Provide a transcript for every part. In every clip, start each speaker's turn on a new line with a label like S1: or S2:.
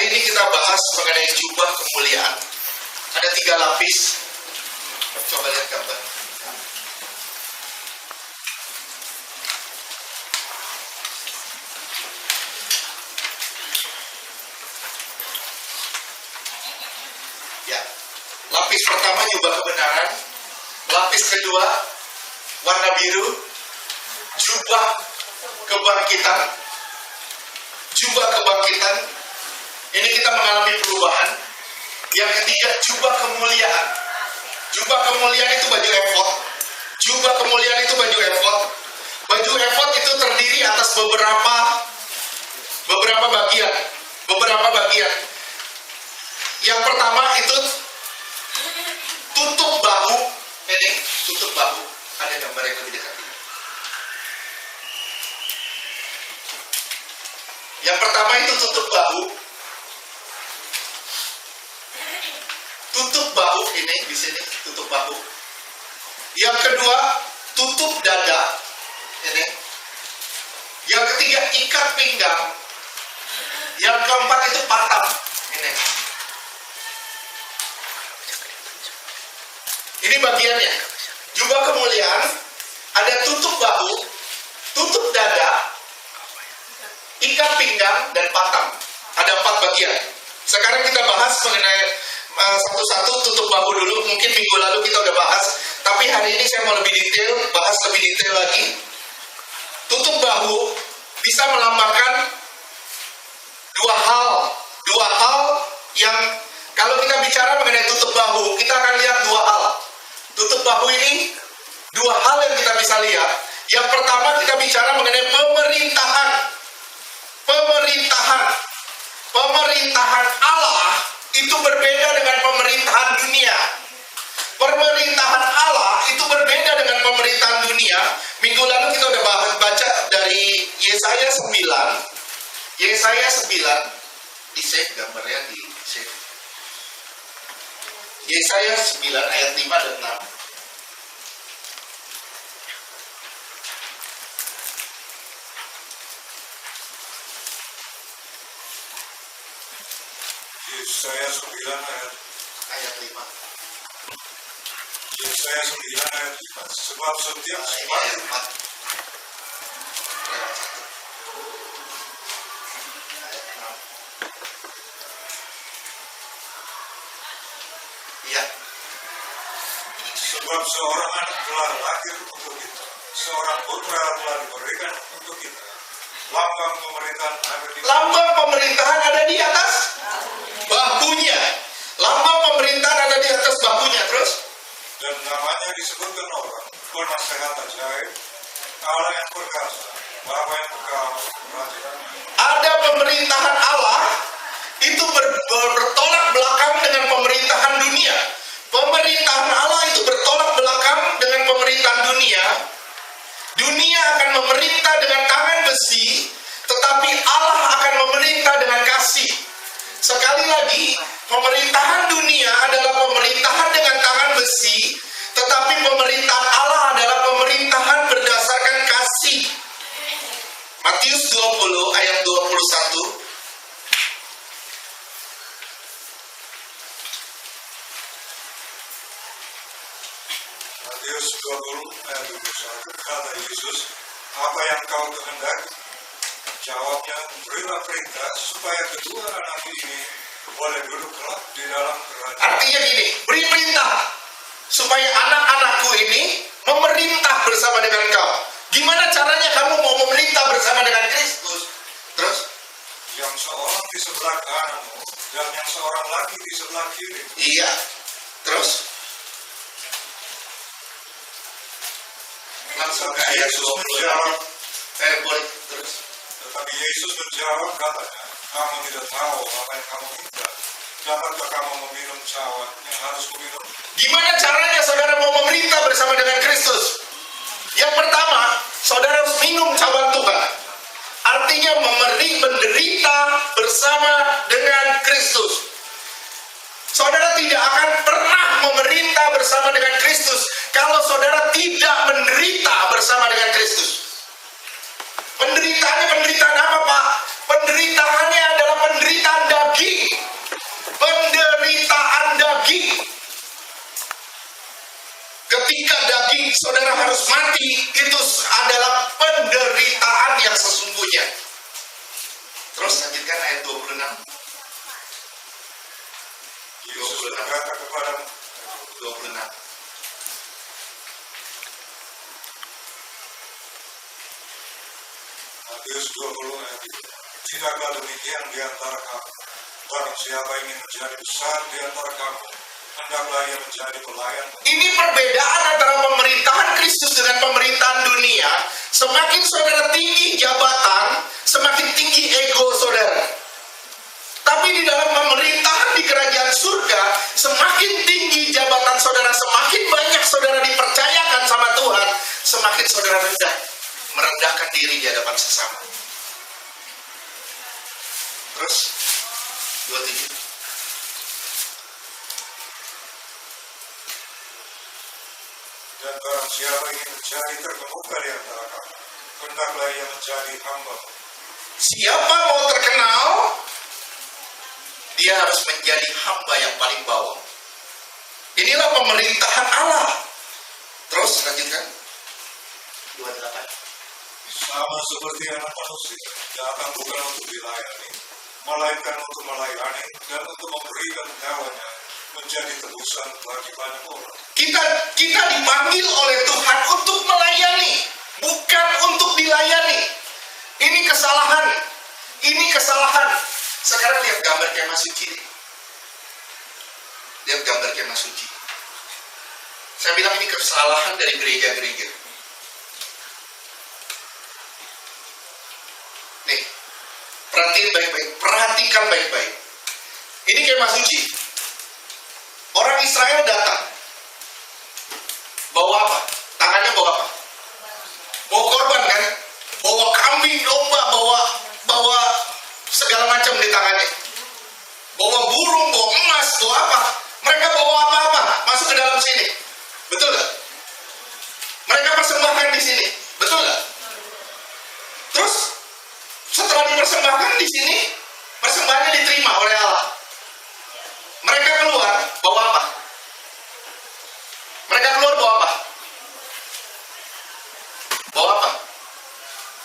S1: ini kita bahas mengenai jubah kemuliaan. Ada 3 lapis. Coba lihat gambar. Ya, lapis pertama jubah kebenaran. Lapis kedua warna biru, jubah kebangkitan. Jubah kebangkitan. Ini kita mengalami perubahan. Yang ketiga, jubah kemuliaan. Jubah kemuliaan itu baju efod. Jubah kemuliaan itu baju efod. Baju efod itu terdiri atas beberapa bagian. Yang pertama itu tutup bahu. Ini tutup bahu. Ada gambar yang lebih dekat. Yang pertama itu tutup bahu. Tutup bahu ini di sini, tutup bahu. Yang kedua, tutup dada. Ini. Yang ketiga, ikat pinggang. Yang keempat itu patah. Ini. Ini bagiannya. Jubah kemuliaan ada tutup bahu, tutup dada, ikat pinggang, dan patah. Ada 4 bagian. Sekarang kita bahas mengenai satu-satu. Tutup bahu dulu. Mungkin minggu lalu kita udah bahas, tapi hari ini saya mau lebih detail, bahas lebih detail lagi. Tutup bahu bisa melambangkan dua hal yang kalau kita bicara mengenai tutup bahu, kita akan lihat 2 hal. Tutup bahu ini 2 hal yang kita bisa lihat. Yang pertama, kita bicara mengenai pemerintahan. Pemerintahan Allah itu berbeda dengan pemerintahan dunia. Pemerintahan Allah itu berbeda dengan pemerintahan dunia. Minggu lalu kita udah baca dari Yesaya 9. Yesaya 9. Di save gambarnya, di save. Yesaya 9 ayat 5 dan 6.
S2: Yesaya 9
S1: ayat 5.
S2: Yesaya 9 ayat 5. Sebab setiap
S1: Ini ayat 4. Ayat 6. Iya.
S2: sebab seorang anak telah lahir untuk kita, seorang putra telah diberikan untuk kita. Lambang pemerintahan ada di
S1: atas bahunya. Lambang pemerintahan ada di atas bahunya. Terus?
S2: Dan namanya disebutkan orang penasehat ajaib, Allah yang perkasa, Bapa yang kekal, Raja.
S1: Ada pemerintahan Allah itu bertolak belakang dengan pemerintahan dunia. Pemerintahan Allah itu bertolak belakang dengan pemerintahan dunia. Dunia akan memerintah dengan tangan besi, tetapi Allah akan memerintah dengan kasih. Sekali lagi, pemerintahan dunia adalah pemerintahan dengan tangan besi, tetapi pemerintahan Allah adalah pemerintahan berdasarkan kasih. Matius 20 ayat 21.
S2: Matius 20 ayat 21. Kata Yesus, apa yang kau kehendaki? Jawabnya, berilah perintah supaya kedua anak ini boleh duduk kelak di dalam kerajaan.
S1: Artinya gini, beri perintah supaya anak-anakku ini memerintah bersama dengan kau. Gimana caranya kamu mau memerintah bersama dengan Kristus? Terus?
S2: Yang seorang di sebelah kananmu dan yang seorang lagi di sebelah kiri.
S1: Iya. Terus? Langsung ke ayat 20. Boleh. Terus?
S2: Tetapi Yesus menjawab katanya, kamu tidak tahu apa yang kamu minta. Dapatkah kamu meminum cawan yang harus kuminum?
S1: Gimana caranya saudara mau memerintah bersama dengan Kristus? Yang pertama, saudara harus minum cawan Tuhan. Artinya menderita bersama dengan Kristus. Saudara tidak akan pernah memerintah bersama dengan Kristus kalau saudara tidak menderita bersama dengan Kristus. Penderitaannya penderitaan apa, Pak? Penderitaannya adalah penderitaan daging.
S2: Matius 20 ayat 3. Tidaklah demikian di antara kamu. Barang siapa ingin menjadi besar di antara kamu, hendaklah ia menjadi pelayan.
S1: Ini perbedaan antara pemerintahan Kristus dengan pemerintahan dunia. Semakin saudara tinggi jabatan, semakin tinggi ego saudara. Tapi di dalam pemerintahan di kerajaan surga, semakin tinggi jabatan saudara, semakin banyak saudara dipercayakan sama Tuhan, semakin saudara rendah, merendahkan diri di hadapan sesama. Terus 27.
S2: Dan barang siapa ingin menjadi terkemuka di antara kamu, hendaklah ia menjadi hamba.
S1: Siapa mau terkenal, dia harus menjadi hamba yang paling bawah. Inilah pemerintahan Allah. Terus lanjutkan 28.
S2: Sama seperti anak manusia, datang bukan untuk dilayani, melainkan untuk melayani dan untuk memberikan nyawanya menjadi tebusan bagi banyak orang.
S1: Kita dipanggil oleh Tuhan untuk melayani, bukan untuk dilayani. Ini kesalahan. Ini kesalahan. Sekarang lihat gambar kemah suci. Lihat gambar kemah suci. Saya bilang ini kesalahan dari gereja-gereja. Nih, perhatikan baik-baik. Ini kemah suci. Orang Israel datang. Bawa apa? Tangannya bawa apa? Bawa korban kan? Bawa kambing, domba, bawa segala macam di tangannya. Bawa burung, bawa emas, bawa apa? Mereka bawa apa-apa masuk ke dalam sini. Betul gak? Mereka persembahkan di sini. Betul gak? Terus setelah dipersembahkan di sini, persembahannya diterima oleh Allah. Mereka keluar bawa apa? Mereka keluar bawa apa? Bawa apa?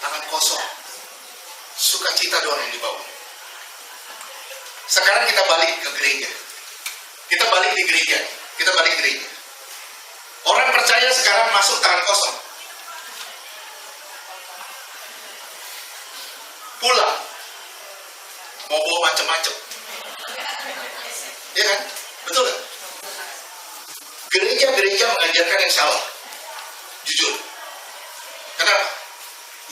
S1: Tangan kosong. Sukacita doang yang dibawa. Sekarang kita balik ke gereja. Kita balik di gereja. Kita balik gereja. Orang percaya sekarang masuk tangan kosong. Pulang. Mau bawa macam-macam. Ya kan? Betul kan? Gereja-gereja mengajarkan yang salah. Jujur. Kenapa?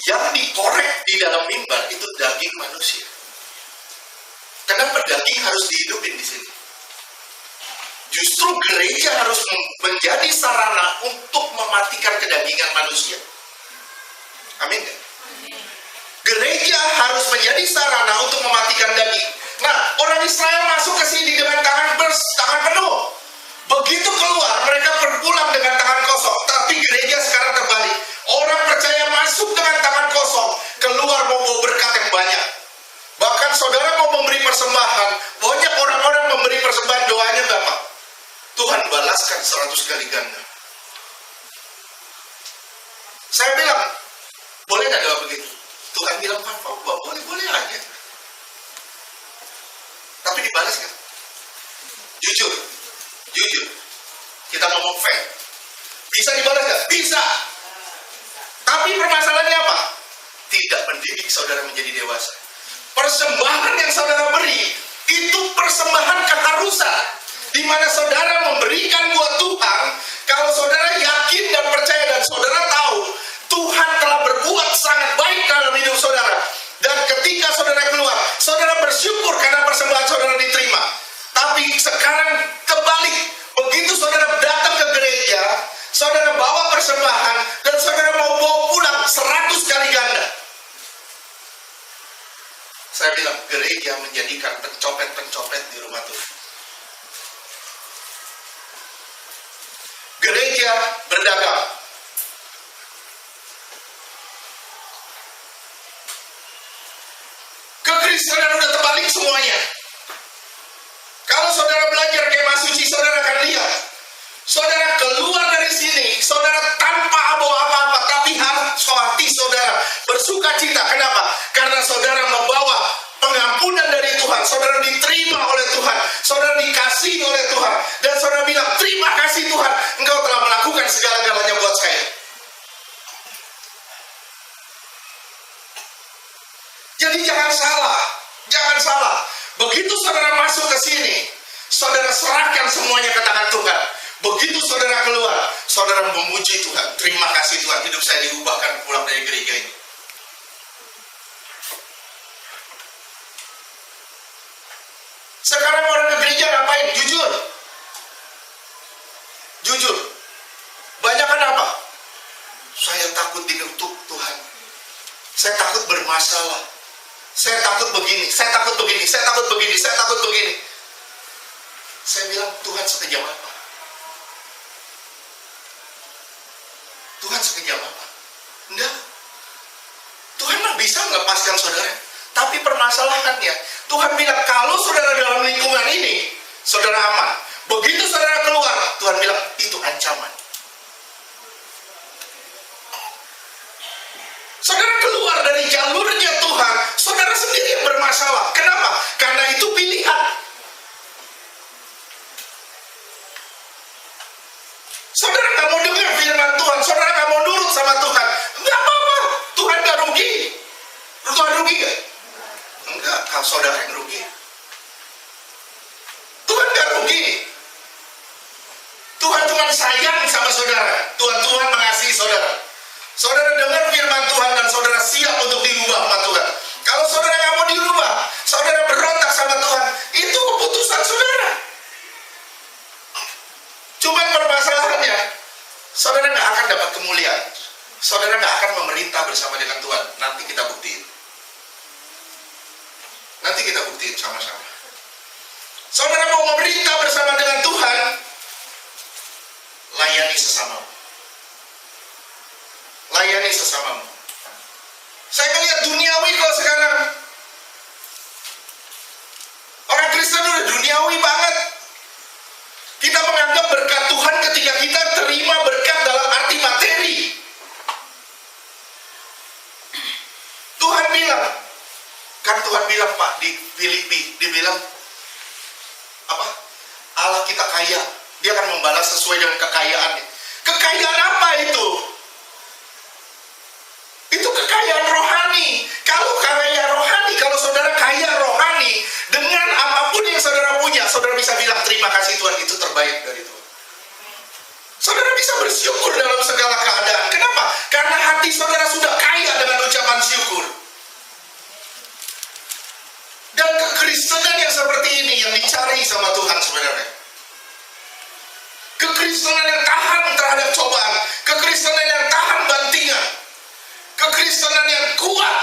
S1: Yang dikorek di dalam mimbar itu daging manusia. Kenapa daging harus dihidupin di sini? Justru gereja harus menjadi sarana untuk mematikan kedagingan manusia. Amin. Gereja harus menjadi sarana untuk mematikan daging. Nah, orang Israel masuk ke sini dengan tangan penuh. Begitu keluar, mereka berpulang dengan tangan kosong. Tapi gereja sekarang terbalik. Orang percaya masuk dengan tangan kosong, keluar membawa berkat yang banyak. Bahkan saudara mau memberi persembahan, banyak orang-orang memberi persembahan, doanya Bapak, Tuhan balaskan 100 kali ganda. Saya bilang, boleh nggak doa begitu? Tuhan bilang, Pak, boleh aja. Tapi dibalas kan? Jujur. Kita ngomong fair. Bisa dibalas nggak? Bisa. Tapi permasalahannya apa? Tidak mendidik saudara menjadi dewasa. Persembahan yang saudara beri, itu persembahan keharusan. Di mana saudara memberikan buat Tuhan, kalau saudara yakin dan percaya dan saudara tahu, Tuhan telah berbuat sangat baik dalam hidup saudara. Dan ketika saudara keluar, saudara bersyukur karena persembahan saudara diterima. Tapi sekarang kebalik, begitu saudara datang ke gereja, saudara bawa persembahan, dan saudara mau bawa pulang 100 kali ganda. Saya bilang, gereja menjadikan pencopet-pencopet di rumah Tuhan. Gereja berdagang. Kekristenan udah terbalik semuanya. Kalau saudara belajar kemah suci, saudara akan lihat. Saudara keluar dari sini, saudara tanpa bawa apa-apa, tapi hati saudara bersuka cita. Kenapa? Karena saudara membawa pengampunan dari Tuhan. Saudara diterima oleh Tuhan. Saudara dikasihi oleh Tuhan. Dan saudara bilang, terima kasih Tuhan, Engkau telah melakukan segala-galanya buat salah. Jangan salah. Begitu saudara masuk ke sini, saudara serahkan semuanya ke tangan Tuhan. Begitu saudara keluar, saudara memuji Tuhan. Terima kasih Tuhan, hidup saya diubahkan pulang dari gereja ini. Sekarang orang ke gereja ngapain? Jujur. Jujur. Banyakan apa? Saya takut dikutuk Tuhan. Saya takut bermasalah. Saya takut begini, saya takut begini, saya takut begini, saya takut begini. Saya bilang, Tuhan sekejam apa? Tuhan sekejam apa? Enggak. Tuhan mah bisa melepaskan saudara. Tapi permasalahannya, Tuhan bilang, kalau saudara dalam lingkungan ini, saudara aman. Begitu saudara keluar, Tuhan bilang, itu ancaman. Saudara keluar dari jalurnya Tuhan, saudara sendiri yang bermasalah. Kenapa? Karena itu pilihan. Saudara nggak mau dengar firman Tuhan, saudara nggak mau nurut sama Tuhan, nggak apa-apa. Tuhan nggak rugi. Tuhan rugi nggak? Enggak, kalau saudara yang rugi. Tuhan nggak rugi. Tuhan cuma sayang sama saudara. Tuhan mengasihi saudara. Saudara dengar firman Tuhan dan saudara siap untuk diubah sama Tuhan. Kalau saudara nggak mau diubah, saudara berontak sama Tuhan, itu keputusan saudara. Cuman permasalahannya, saudara nggak akan dapat kemuliaan. Saudara nggak akan memerintah bersama dengan Tuhan. Nanti kita buktiin. Nanti kita buktiin sama-sama. Saudara mau memerintah bersama dengan Tuhan, layani sesamamu. Layani sesamamu. Saya melihat duniawi kok sekarang. Orang Kristen udah duniawi banget. Kita menganggap berkat Tuhan ketika kita terima berkat dalam arti materi. Tuhan bilang, kan Tuhan bilang Pak di Filipi, dia bilang apa? Allah kita kaya, dia akan membalas sesuai dengan kekayaannya. Kekayaan apa itu? Itu kekayaan rohani. Kalau kaya rohani, kalau saudara kaya rohani, dengan apapun yang saudara punya, saudara bisa bilang terima kasih Tuhan, itu terbaik dari Tuhan. Saudara bisa bersyukur dalam segala keadaan. Kenapa? Karena hati saudara sudah kaya dengan ucapan syukur. Dan kekristenan yang seperti ini yang dicari sama Tuhan sebenarnya. Kekristenan yang tahan terhadap cobaan, kekristenan yang tahan bantingan, kekristenan yang kuat,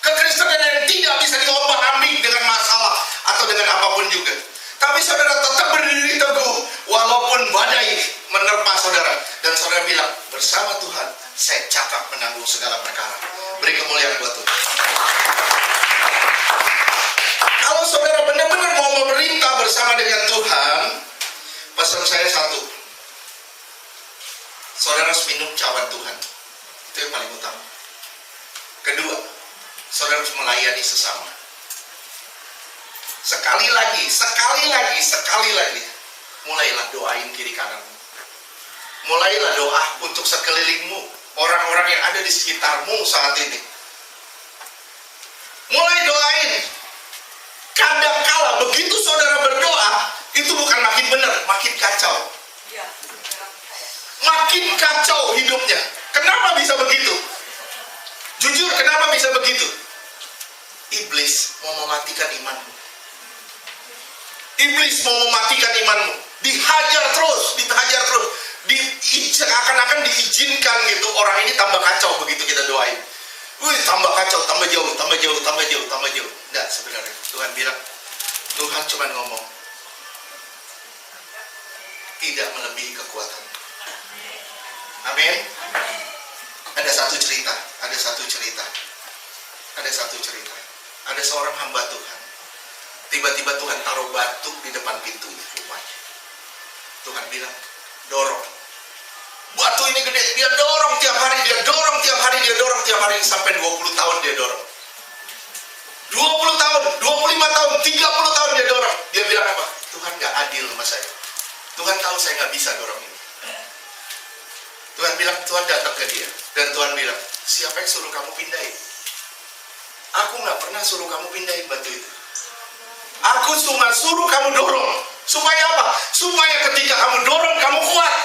S1: kekristenan yang tidak bisa diombang-ambing dengan masalah atau dengan apapun juga. Tapi saudara tetap berdiri teguh walaupun badai menerpa saudara. Dan saudara bilang, bersama Tuhan saya cakap menanggung segala perkara. Beri kemuliaan buat Tuhan. Kalau saudara benar-benar mau memerintah bersama dengan Tuhan, pesan saya satu, saudara harus minum cawan Tuhan. Itu yang paling utama. Kedua, saudara harus melayani sesama. Sekali lagi, mulailah doain kiri kananmu. Mulailah doa untuk sekelilingmu, orang-orang yang ada di sekitarmu saat ini. Mulai doain. Kadangkala begitu saudara berdoa, itu bukan makin benar, makin kacau. Makin kacau hidupnya. Kenapa bisa begitu? Jujur, kenapa bisa begitu? Iblis mau mematikan imanmu. Iblis mau mematikan imanmu. Dihajar terus. Akan-akan diizinkan gitu. Orang ini tambah kacau begitu kita doain. Tambah kacau, tambah jauh. Enggak, sebenarnya Tuhan bilang, Tuhan cuma ngomong, tidak melebihi kekuatan. Amin. Ada satu cerita. Ada seorang hamba Tuhan. Tiba-tiba Tuhan taruh batu di depan pintu rumahnya. Tuhan bilang, dorong. Batu ini gede, dia dorong tiap hari, sampai 20 tahun dia dorong. 20 tahun, 25 tahun, 30 tahun dia dorong. Dia bilang apa? Tuhan gak adil sama saya. Tuhan tahu saya gak bisa dorong ini. Tuhan datang ke dia. Dan Tuhan bilang, siapa yang suruh kamu pindahin? Aku nggak pernah suruh kamu pindahin batu itu. Aku cuma suruh kamu dorong. Supaya apa? Supaya ketika kamu dorong, kamu kuat.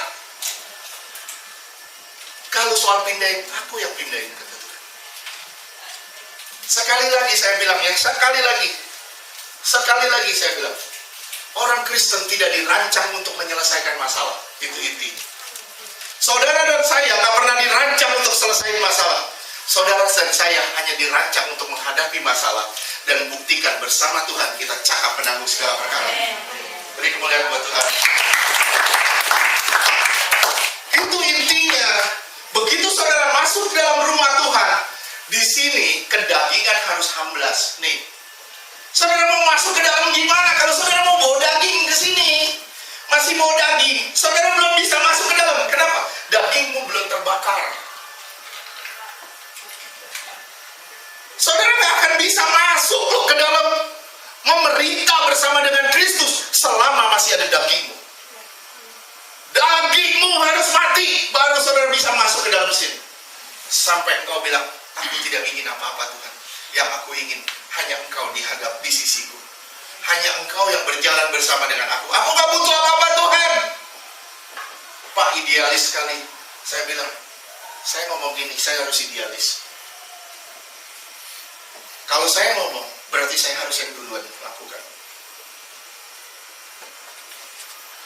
S1: Kalau soal pindahin, aku yang pindahin, kata Tuhan. Sekali lagi saya bilang ya, sekali lagi saya bilang, orang Kristen tidak dirancang untuk menyelesaikan masalah. Itu intinya. Saudara dan saya nggak pernah dirancang untuk selesai masalah. Saudara dan saya hanya dirancang untuk menghadapi masalah dan buktikan bersama Tuhan kita cakap menanggung segala perkara. Beri kemuliaan buat Tuhan. Itu intinya. Begitu saudara masuk dalam rumah Tuhan, di sini kedagingan harus hamblas. Nih, saudara mau masuk ke dalam gimana? Kalau saudara mau bawa daging ke sini, masih bawa daging, saudara belum bisa masuk ke dalam. Kenapa? Dagingmu belum terbakar. Saudara nggak akan bisa masuk loh ke dalam memerintah bersama dengan Kristus selama masih ada dagingmu. Dagingmu harus mati, baru saudara bisa masuk ke dalam sini. Sampai engkau bilang, aku tidak ingin apa-apa Tuhan. Yang aku ingin hanya engkau dihadap di sisiku. Hanya engkau yang berjalan bersama dengan aku. Aku gak butuh apa-apa Tuhan. Pak, idealis sekali. Saya bilang, saya ngomong gini, saya harus idealis. Kalau saya ngomong, berarti saya harus yang duluan lakukan.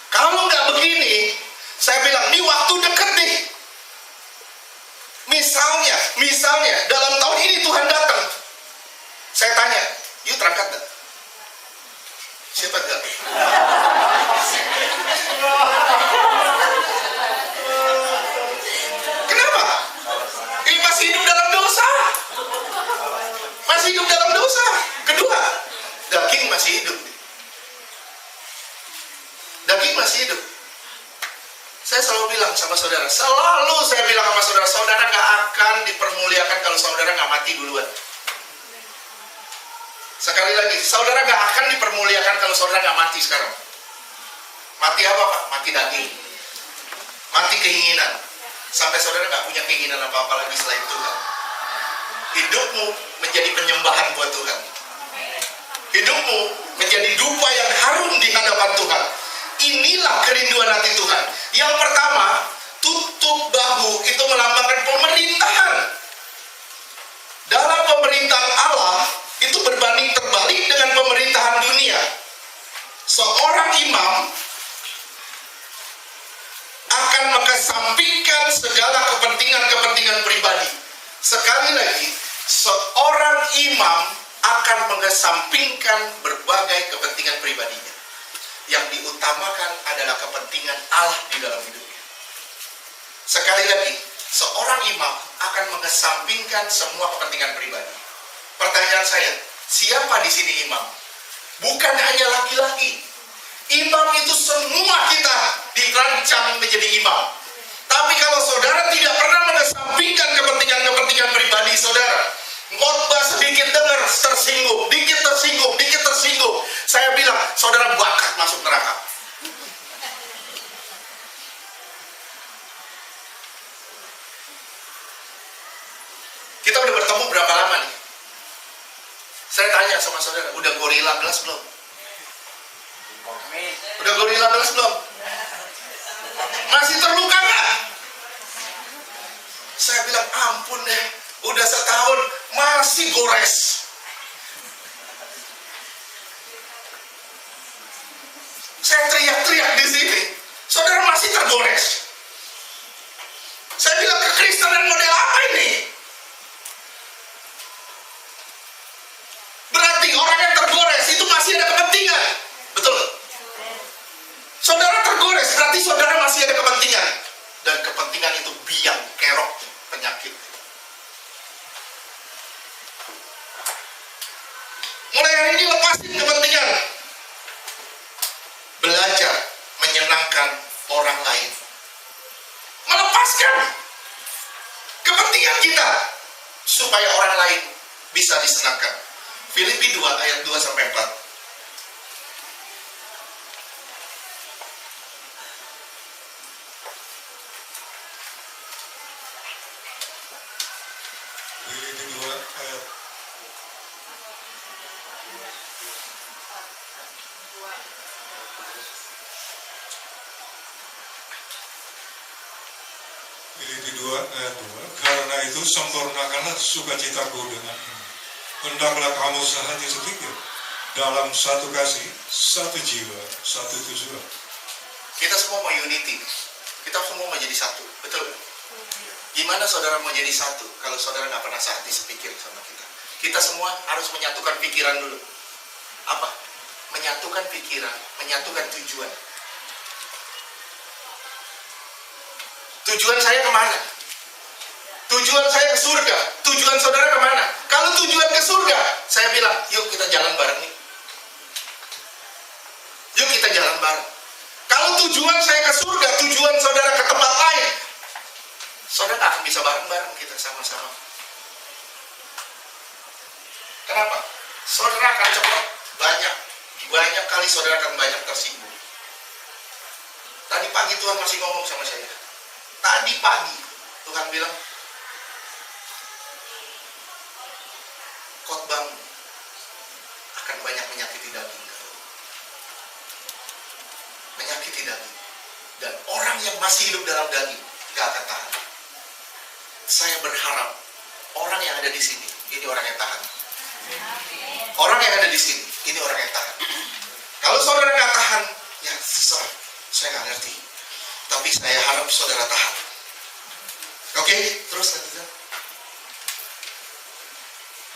S1: Kalau nggak begini, saya bilang, ini waktu dekat nih. Misalnya, dalam tahun ini Tuhan datang. Saya tanya, yuk terangkat gak? Siapa gak? Kenapa? Ini masih hidup dalam dosa. Masih hidup dalam dosa. Kedua, daging masih hidup. Daging masih hidup. Saya selalu bilang sama saudara, saudara gak akan dipermuliakan kalau saudara gak mati duluan. Sekali lagi, saudara gak akan dipermuliakan kalau saudara gak mati sekarang. Mati apa Pak? Mati daging. Mati keinginan. Sampai saudara gak punya keinginan apa-apa lagi selain Tuhan. Hidupmu menjadi penyembahan buat Tuhan. Hidupmu menjadi dupa yang harum di hadapan Tuhan. Inilah kerinduan hati Tuhan. Yang pertama, tutup bahu itu melambangkan pemerintahan. Dalam pemerintahan Allah, itu berbanding terbalik dengan pemerintahan dunia. Seorang imam akan mengesampingkan segala kepentingan-kepentingan pribadi. Sekali lagi, seorang imam akan mengesampingkan berbagai kepentingan pribadinya. Yang diutamakan adalah kepentingan Allah di dalam hidupnya. Sekali lagi, seorang imam akan mengesampingkan semua kepentingan pribadi. Pertanyaan saya, siapa di sini imam? Bukan hanya laki-laki. Imam itu semua kita dirancang menjadi imam. Tapi kalau saudara tidak pernah mengesampingkan kepentingan-kepentingan pribadi saudara, khotbah sedikit dengar tersinggung, dikit tersinggung. Saya bilang, saudara bakat masuk neraka. Kita udah bertemu berapa lama nih? Saya tanya sama saudara, udah gorila gelas belum? Udah gorila gelas belum? Masih terluka nggak? Saya bilang, ampun deh, udah setahun masih gores. Saya teriak-teriak di sini, saudara masih tergores. Saya bilang, kekristenan model apa ini? Berarti orang yang tergores itu masih ada kepentingan. Betul? Saudara tergores, berarti saudara masih ada kepentingan. Dan kepentingan itu biang kerok penyakit. Mulai hari ini lepasin kepentingan. Belajar menyenangkan orang lain. Melepaskan kepentingan kita supaya orang lain bisa disenangkan. Filipi 2 ayat 2-4.
S2: Filipi 2 ayat Filipi 2 ayat 2. Karena itu sempurnakanlah sukacitaku dengan ini. Hendaklah kamu sehati sepikir dalam satu kasih, satu jiwa, satu tujuan.
S1: Kita semua mau unity. Kita semua mau jadi satu. Betul? Gimana saudara mau jadi satu kalau saudara nggak pernah sehati sepikir sama kita? Kita semua harus menyatukan pikiran dulu. Apa? Menyatukan pikiran, menyatukan tujuan. Tujuan saya kemana? Tujuan saya ke surga. Tujuan saudara kemana? Kalau tujuan ke surga, saya bilang, yuk kita jalan bareng nih. Yuk kita jalan bareng. Kalau tujuan saya ke surga, tujuan saudara ke tempat lain, saudara nggak akan bisa bareng-bareng kita sama-sama. Kenapa? Saudara akan cepat, banyak kali saudara akan banyak tersinggung. Tadi pagi Tuhan masih ngomong sama saya. Tadi pagi Tuhan bilang, khotbahmu akan banyak menyakiti daging. Menyakiti daging. Dan orang yang masih hidup dalam daging gak akan tahan. Saya berharap orang yang ada di sini, ini orang yang tahan. Orang yang ada di sini, ini orang yang tahan. Kalau saudara gak tahan, ya terserah. Saya gak ngerti. Tapi saya harap saudara tahan. Oke, terus lanjutkan.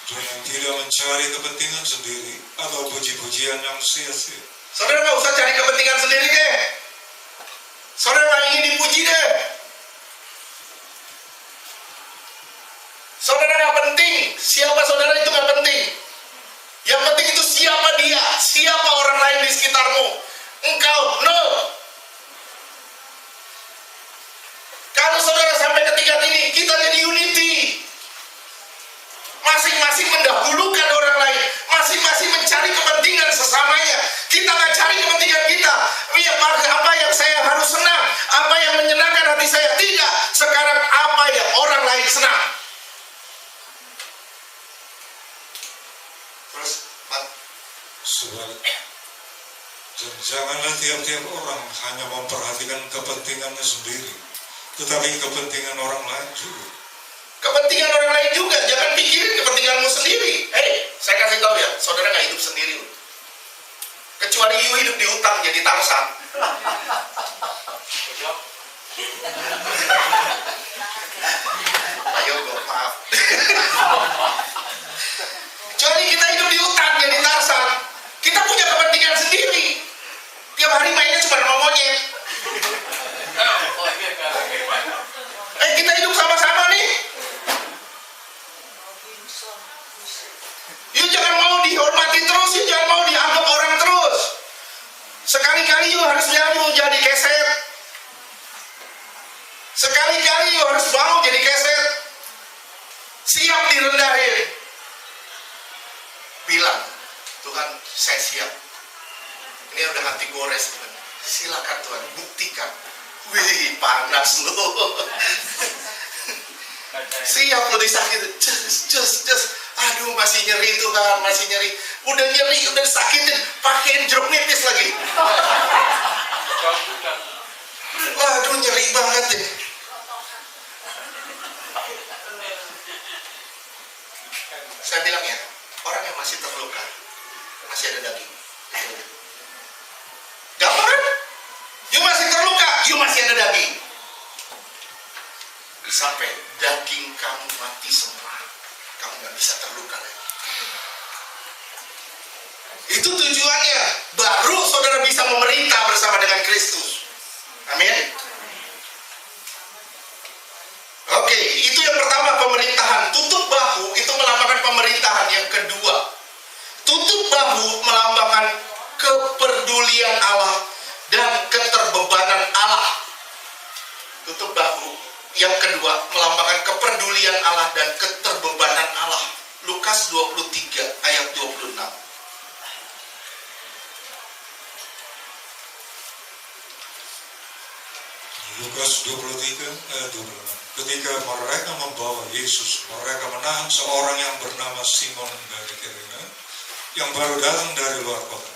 S2: Jangan tidak mencari kepentingan sendiri atau puji-pujian yang sia-sia.
S1: Saudara gak usah cari kepentingan sendiri deh. Saudara gak ingin dipuji deh. Saudara gak penting. Siapa saudara itu gak penting. Yang penting itu siapa dia. Siapa orang lain di sekitarmu. Engkau, no. Kalau saudara sampai ke tingkat ini, kita jadi unity. Masing-masing mendahulukan orang lain. Masing-masing mencari kepentingan sesamanya. Kita gak cari kepentingan kita. Ya, apa yang saya harus senang? Apa yang menyenangkan hati saya? Tidak. Sekarang apa yang orang lain senang? Terus, Pak.
S2: Sebaliknya, janganlah tiap-tiap orang hanya memperhatikan kepentingannya sendiri, tetapi kepentingan orang lain juga.
S1: Kepentingan orang lain juga. Jangan pikirin kepentinganmu sendiri. Saya kasih tahu ya, saudara gak hidup sendiri loh. Kecuali you hidup di hutan jadi Tarzan. Ayo, maaf. Kecuali kita hidup di hutan jadi Tarzan, kita punya kepentingan sendiri. Tiap hari mainnya cuma sama monyet. Kita hidup sama-sama nih. You jangan mau dihormati terus, you jangan mau dianggap orang terus. Sekali-kali you harus mau jadi keset. Sekali-kali you harus mau jadi keset. Siap direndahin. Bilang, Tuhan saya siap. Ini udah hati gores Tuhan. Silakan Tuhan, buktikan. Wih, panas lo. Siap lo disakitin. Just. Aduh, masih nyeri Tuhan, masih nyeri. Udah nyeri, udah disakitin. Pakein jeruk nipis lagi. Waduh, nyeri banget deh. Saya bilang ya, orang yang masih terluka, masih ada daging. Gampang kan? You masih terluka, you masih ada daging. Sampai daging kamu mati semua, kamu gak bisa terluka lagi. Itu tujuannya. Baru saudara bisa memerintah bersama dengan Kristus. Amin. Oke, itu yang pertama, pemerintahan. Tutup bahu itu melambangkan pemerintahan. Yang kedua, tutup bahu melambangkan kepedulian Allah dan keterbebanan Allah. Tutup bahu yang kedua melambangkan kepedulian Allah dan keterbebanan Allah. Lukas 23 ayat 26.
S2: Lukas 23 ayat 26. Ketika mereka membawa Yesus, mereka menahan seorang yang bernama Simon dari Kirene, yang baru datang dari luar kota.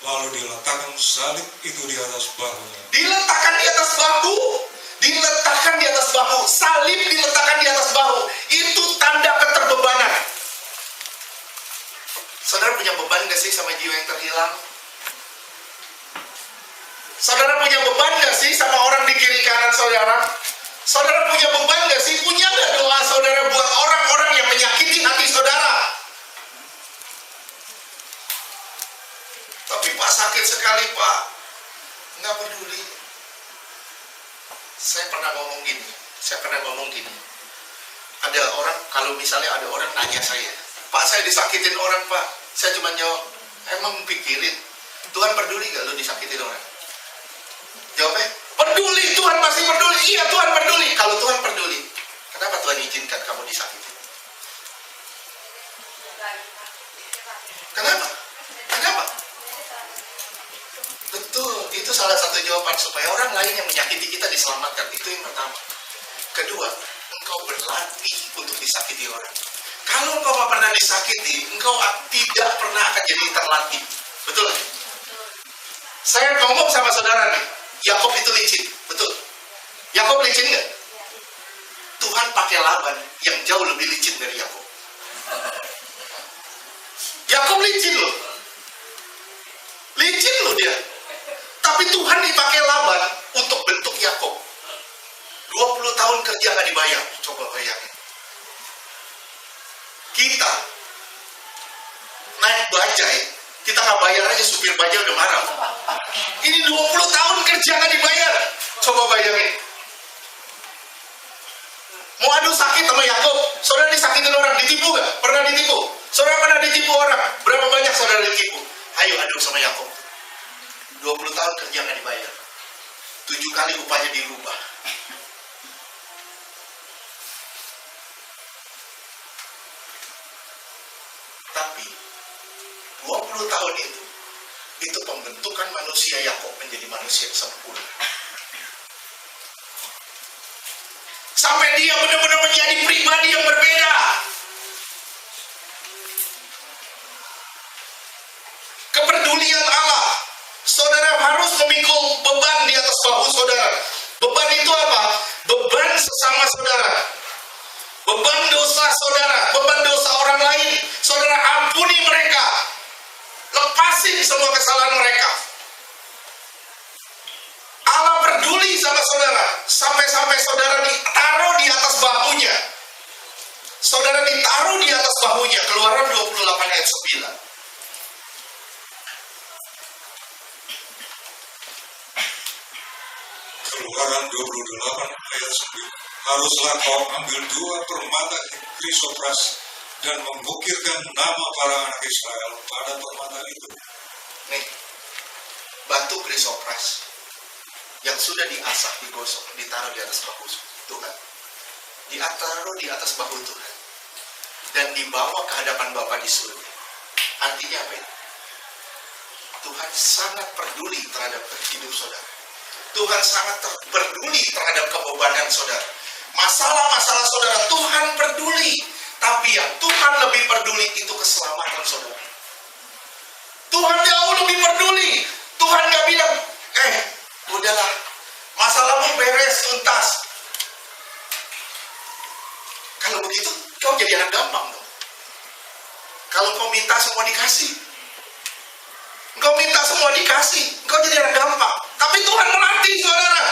S2: Lalu diletakkan salib itu di atas bahunya.
S1: Diletakkan di atas bahu. diletakkan di atas bahu, salib diletakkan di atas bahu. Itu tanda keterbebanan. Saudara punya beban gak sih sama jiwa yang terhilang? Saudara punya beban gak sih sama orang di kiri kanan saudara? Saudara punya beban gak sih? Punya gak doa saudara buat orang-orang yang menyakiti hati saudara? Tapi Pak sakit sekali Pak. Nggak peduli. Saya pernah ngomong gini. Ada orang, kalau misalnya ada orang nanya saya, Pak saya disakitin orang Pak. Saya cuma jawab, emang pikirin, Tuhan peduli gak lo disakitin orang? Jawabnya, peduli, Tuhan pasti peduli. Iya Tuhan peduli. Kalau Tuhan peduli, kenapa Tuhan izinkan kamu disakitin? Kenapa? Betul, itu salah satu jawaban supaya orang lain yang menyakiti kita diselamatkan. Itu yang pertama. Kedua, engkau berlatih untuk disakiti orang. Kalau engkau gak pernah disakiti, engkau tidak pernah akan jadi terlatih. Betul? Saya ngomong sama saudara nih, Yakub itu licin, betul? Yakub licin nggak? Tuhan pakai Laban yang jauh lebih licin dari Yakub. Yakub licin loh. Licin loh dia. Tapi Tuhan dipakai Laban untuk bentuk Yakub. 20 tahun kerja nggak dibayar. Coba bayangin. Kita naik bajai, kita nggak bayar aja, supir bajai udah marah. Ini 20 tahun kerja nggak dibayar. Coba bayangin. Mau adu sakit sama Yakub, saudara disakitin orang, ditipu nggak? Pernah ditipu? Saudara pernah ditipu orang? Berapa banyak saudara ditipu? Ayo adu sama Yakub. 20 tahun kerja nggak dibayar. 7 kali upahnya dirubah. Tapi 20 tahun itu pembentukan manusia Yakub menjadi manusia yang sempurna. Sampai dia benar-benar menjadi pribadi yang berbeda. Kepedulian Allah. Saudara harus memikul beban di atas bahu saudara. Beban itu apa? Beban sesama saudara. Beban dosa saudara. Beban dosa orang lain. Saudara ampuni mereka. Lepasin semua kesalahan mereka. Allah peduli sama saudara. Sampai-sampai saudara ditaruh di atas bahunya. Saudara ditaruh di atas bahunya. Keluaran 28 ayat 9.
S2: Keluaran 28 ayat 9. Haruslah kau ambil 2 permata krisopras dan membukirkan nama para anak Israel pada permata itu.
S1: Nih, batu krisopras yang sudah diasah, digosok, ditaruh di atas bahu Tuhan. Ditaruh di atas bahu Tuhan. Dan dibawa ke hadapan Bapa di surga. Artinya apa ini? Tuhan sangat peduli terhadap hidup saudara. Tuhan sangat peduli terhadap kebebanan saudara. Masalah-masalah saudara Tuhan peduli. Tapi yang Tuhan lebih peduli itu keselamatan saudara. Tuhan jauh lebih peduli. Tuhan gak bilang, udahlah, masalahmu beres, tuntas. Kalau begitu, kau jadi anak gampang dong. Kalau kau minta semua dikasih. Kau minta semua dikasih, kau jadi anak gampang. Tapi Tuhan melatih saudara.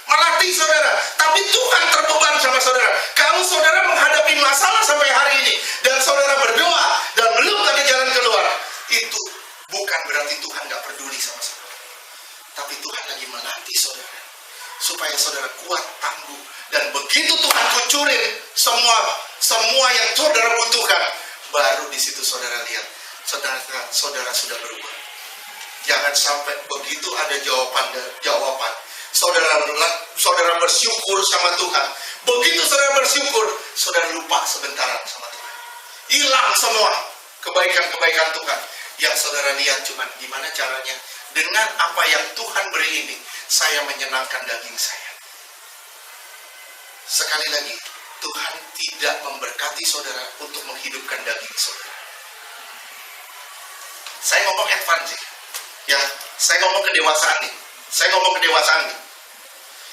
S1: Melatih saudara. Tapi Tuhan terbeban sama saudara. Kalau saudara menghadapi masalah sampai hari ini, dan saudara berdoa, dan belum ada jalan keluar, itu bukan berarti Tuhan gak peduli sama saudara. Tapi Tuhan lagi melatih saudara. Supaya saudara kuat, tangguh. Dan begitu Tuhan kucurin semua yang saudara butuhkan, baru di situ saudara lihat, saudara sudah berubah. Jangan sampai begitu ada jawaban, saudara bersyukur sama Tuhan. Begitu saudara bersyukur, saudara lupa sebentar sama Tuhan. Hilang semua kebaikan-kebaikan Tuhan. Yang saudara lihat cuma gimana caranya. Dengan apa yang Tuhan beri ini, saya menyenangkan daging saya. Sekali lagi, Tuhan tidak memberkati saudara untuk menghidupkan daging saudara. Saya ngomong advance ya. Ya, saya ngomong kedewasaan nih.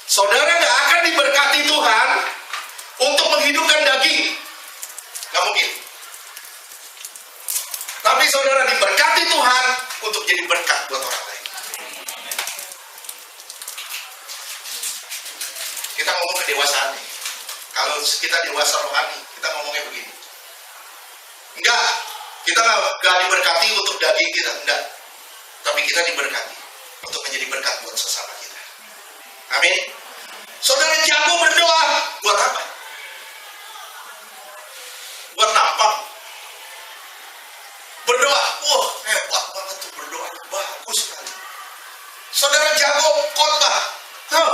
S1: Saudara nggak akan diberkati Tuhan untuk menghidupkan daging. Nggak mungkin. Tapi saudara diberkati Tuhan untuk jadi berkat buat orang lain. Kita ngomong kedewasaan nih. Kalau kita dewasa rohani, kita ngomongnya begini. Enggak, kita nggak diberkati untuk daging kita, enggak. Tapi kita diberkati untuk menjadi berkat buat sesama kita. Amin. Saudara jago berdoa, buat apa? Buat nampak. Berdoa, wah hebat banget tuh berdoa, bagus sekali. Saudara jago khotbah,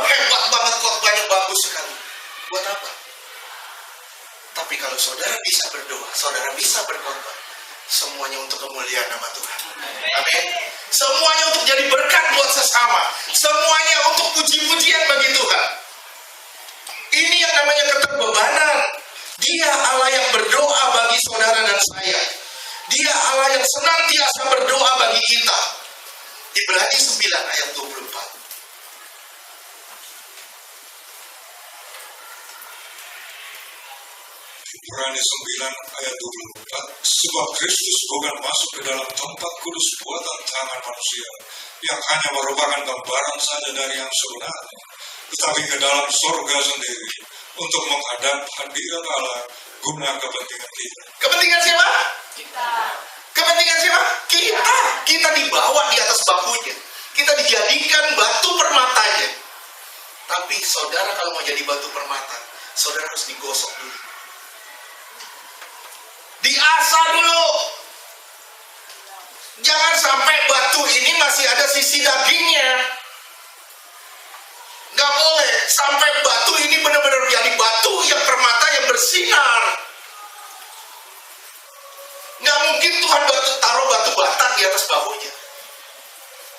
S1: hebat banget khotbahnya, bagus sekali. Buat apa? Tapi kalau saudara bisa berdoa, saudara bisa berkhotbah, semuanya untuk kemuliaan nama Tuhan. Amin. Semuanya untuk jadi berkat buat sesama. Semuanya untuk puji-pujian bagi Tuhan. Ini yang namanya keterbebanan. Dia Allah yang berdoa bagi saudara dan saya. Dia Allah yang senantiasa berdoa bagi kita. Ibrani 9 ayat 24.
S2: Ibrani 9 ayat 24. Sebab Kristus bukan masuk ke dalam tempat kudus buatan tangan manusia, yang hanya merupakan gambaran saja dari yang sebenarnya, tetapi ke dalam surga sendiri, untuk menghadap hadirat Allah guna kepentingan kita.
S1: Kepentingan siapa?
S3: Kita.
S1: Kepentingan siapa? Kita. Kita dibawa di atas bahunya. Kita dijadikan batu permatanya. Tapi saudara kalau mau jadi batu permata, saudara harus digosok dulu. Diasah dulu. Jangan sampai batu ini masih ada sisi dagingnya. Nggak boleh. Sampai batu ini benar-benar jadi batu yang permata yang bersinar. Nggak mungkin Tuhan taruh batu bata di atas bahunya.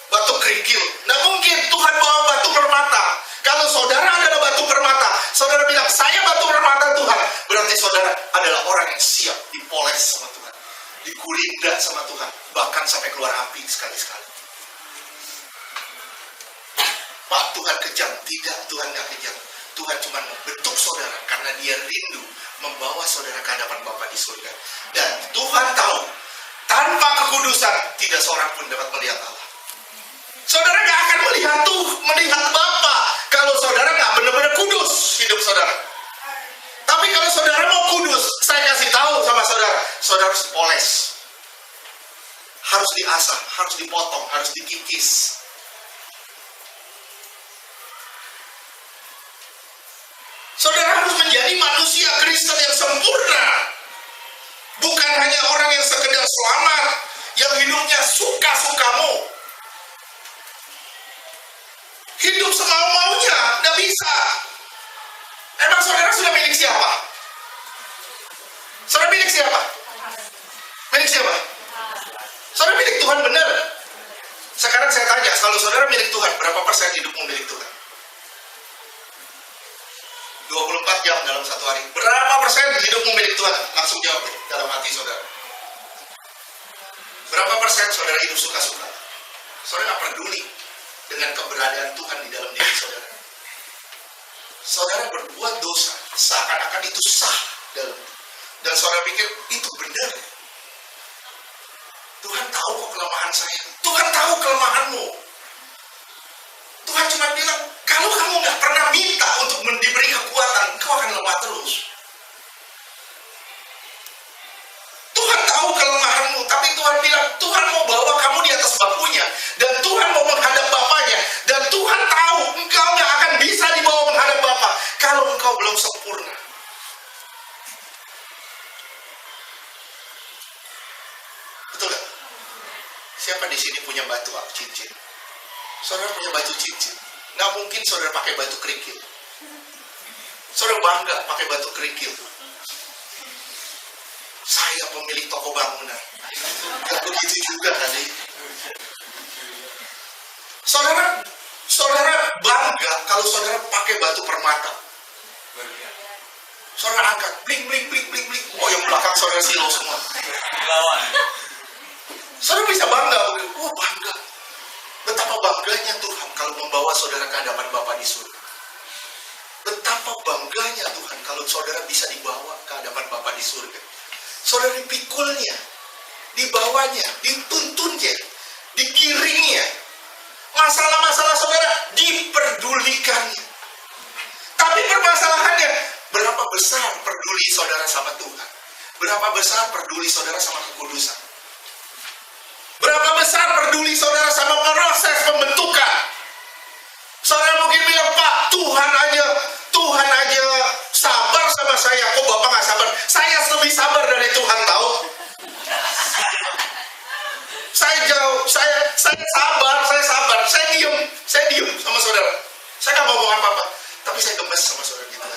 S1: Batu kerikil. Nggak mungkin Tuhan bawa batu permata. Kalau saudara adalah batu permata, saudara bilang, saya batu permata Tuhan. Berarti saudara adalah orang yang siap dipoles sama Tuhan. Digulinda sama Tuhan. Bahkan sampai keluar api sekali-sekali. Pak, Tuhan kejam. Tidak, Tuhan nggak kejam. Tuhan cuma membentuk saudara karena dia rindu membawa saudara ke hadapan Bapa di surga. Dan Tuhan tahu, tanpa kekudusan tidak seorang pun dapat melihat Allah. Saudara gak akan melihat Bapa kalau saudara gak benar-benar kudus hidup saudara. Tapi kalau saudara mau kudus, saya kasih tahu sama saudara, saudara harus dipoles, harus diasah, harus dipotong, harus dikikis. Saudara harus menjadi manusia Kristen yang sempurna. Bukan hanya orang yang sekedar selamat, yang hidupnya suka-sukamu. Hidup semau-maunya, nggak bisa. Emang saudara sudah milik siapa? Saudara milik siapa? Milik siapa? Saudara milik Tuhan benar. Sekarang saya tanya, kalau saudara milik Tuhan, berapa persen hidupmu milik Tuhan? 24 jam dalam satu hari. Berapa persen hidupmu milik Tuhan? Langsung jawab dalam hati saudara. Berapa persen saudara hidup suka-suka? Saudara nggak peduli dengan keberadaan Tuhan di dalam diri saudara. Saudara berbuat dosa, seakan-akan itu sah dalam. Dan saudara pikir, itu benar. Tuhan tahu kok kelemahan saya. Tuhan tahu kelemahanmu. Tuhan cuma bilang, kalau kamu nggak pernah minta untuk diberi kekuatan, kau akan lemah terus. Tuhan tahu kelemahanmu, tapi Tuhan bilang, Tuhan mau bawa kamu di atas bahunya, dan Tuhan mau menghadap Bapaknya, dan Tuhan tahu engkau nggak akan bisa dibawa menghadap Bapa kalau engkau belum sempurna. Betul nggak? Siapa di sini punya batu cincin? Saudara punya batu cincin. Nggak mungkin saudara pakai batu kerikil. Saudara bangga pakai batu kerikil. Saya pemilik toko bangunan. Gak begitu juga tadi. Saudara bangga kalau saudara pakai batu permata. Saudara angkat, bling bling bling bling bling. Oh, yang belakang saudara silo semua. Saudara bisa bangga. Oh, bangga. Betapa bangganya Tuhan kalau membawa saudara ke hadapan Bapa di surga. Betapa bangganya Tuhan kalau saudara bisa dibawa ke hadapan Bapa di surga. Saudara dipikulnya, dibawanya, dituntunnya, digiringnya. Masalah-masalah saudara diperdulikannya. Tapi permasalahannya, berapa besar peduli saudara sama Tuhan? Berapa besar peduli saudara sama kekudusan? Berapa besar peduli saudara sama proses pembentukan? Saudara mungkin bilang, Pak, Tuhan aja sabar sama saya. Kok Bapak gak sabar? Saya lebih sabar dari Tuhan, tahu? Saya sabar. Saya diem sama saudara. Saya gak ngomong apa-apa. Tapi saya gemes sama saudara gitu.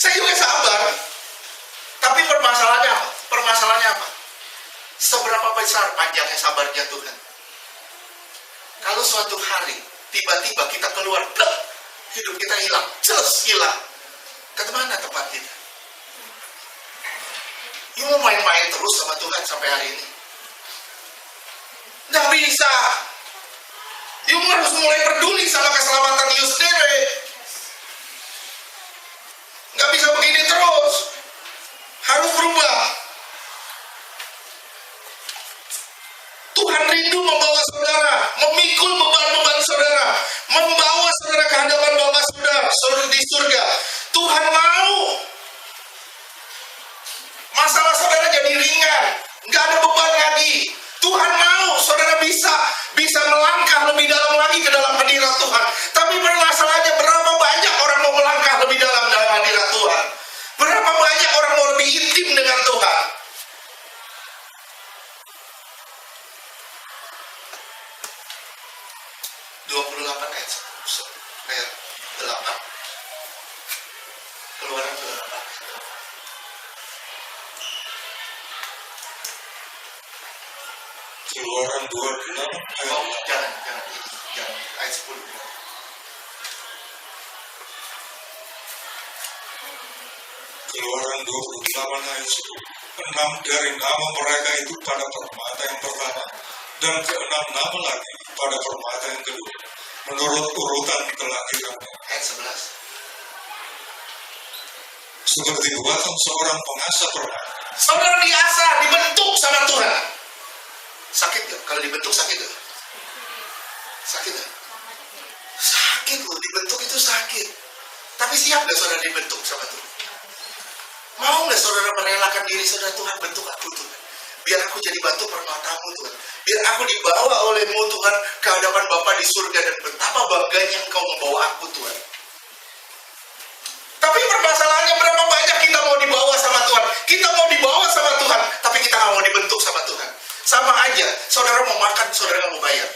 S1: Saya juga sabar. Tapi permasalahannya apa? Seberapa besar panjangnya sabarnya Tuhan? Kalau suatu hari tiba-tiba kita keluar, hidup kita hilang, hilang. Kemana tempat kita? You mau main-main terus sama Tuhan sampai hari ini? Nggak bisa. You harus mulai peduli sama keselamatan you sendiri. Nggak bisa begini terus. Harus berubah. Tuhan rindu membawa saudara, memikul beban-beban saudara, membawa saudara ke hadapan Bapa saudara di surga. Tuhan mau masalah saudara jadi ringan, nggak ada beban lagi. Tuhan mau saudara bisa melangkah lebih dalam lagi ke dalam hadirat Tuhan. Tapi permasalahannya, berapa banyak orang mau melangkah lebih dalam hadirat Tuhan? Berapa banyak orang mau lebih intim dengan Tuhan? ayat 8. Keluaran 28.
S2: Keluaran 26 ayat 8.
S1: Jangan ayat 10.
S2: Keluaran 28 ayat 10. 6 dari nama mereka itu pada permata yang pertama, dan ke-6 nama lagi pada permata yang kedua, menurut urutan kelahirannya.
S1: Ayat 11.
S2: Seperti buatan seorang pengasah permata.
S1: Saudara diasah, dibentuk sama Tuhan. Sakit gak? Kalau dibentuk sakit gak? Sakit gak? Sakit loh, dibentuk itu sakit. Tapi siap gak saudara dibentuk sama Tuhan? Mau gak saudara merelakan diri saudara, Tuhan bentuk aku Tuhan, biar aku jadi batu permatamu Tuhan, biar aku dibawa olehmu Tuhan ke hadapan Bapa di surga, dan betapa bangganya Engkau membawa aku Tuhan. Tapi permasalahannya, berapa banyak kita mau dibawa sama Tuhan? Kita mau dibawa sama Tuhan, tapi kita gak mau dibentuk sama Tuhan. Sama aja, saudara mau makan, saudara gak mau bayar.